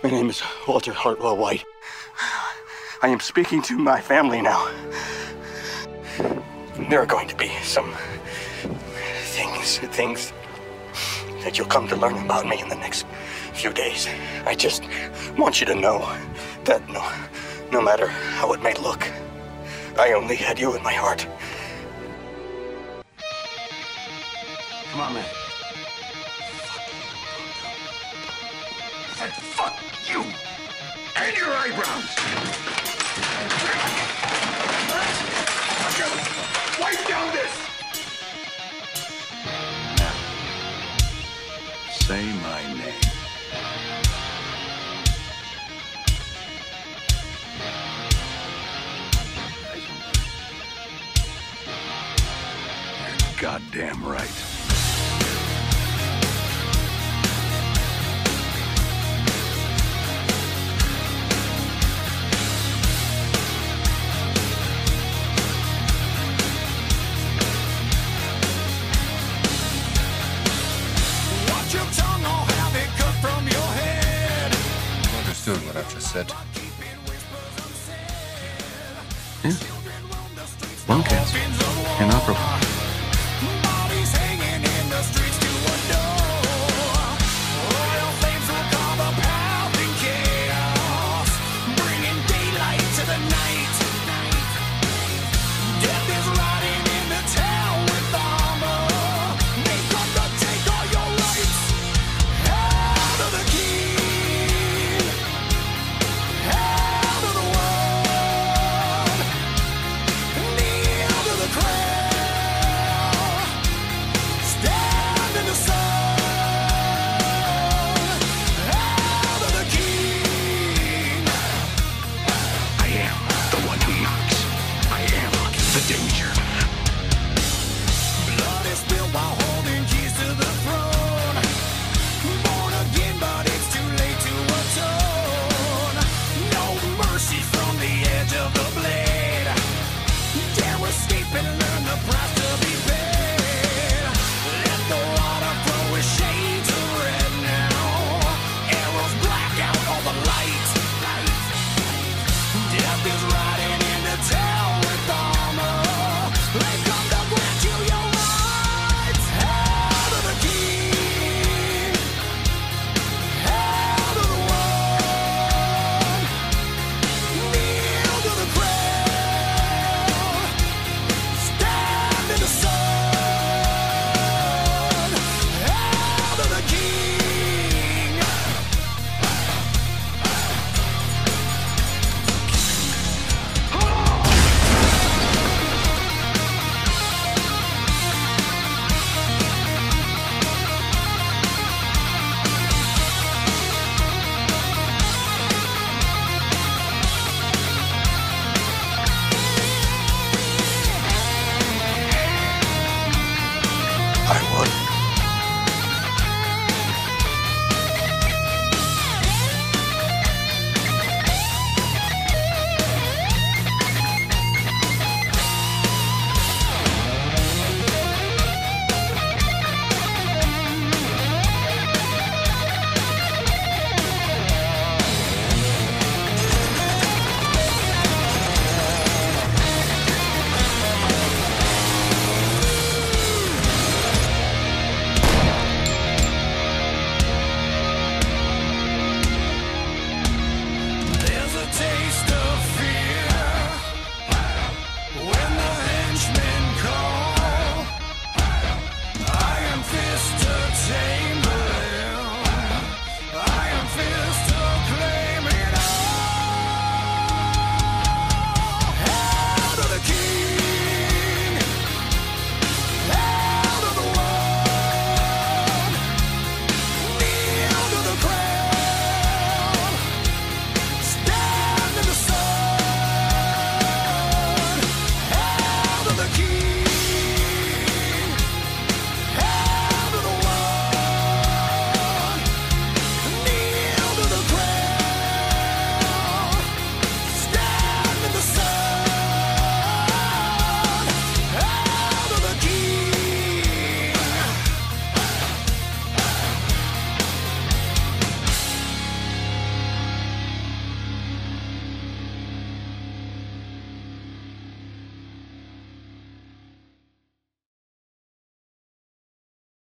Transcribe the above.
My name is Walter Hartwell White. I am speaking to my family now. There are going to be some things that you'll come to learn about me in the next few days. I just want you to know that no matter how it may look, I only had you in my heart. Come on, man. I said fuck you and your eyebrows. Wipe down this. Now, say my name. You're goddamn right. Understood what I've just said. Yeah. Lung cancer. Inoperable.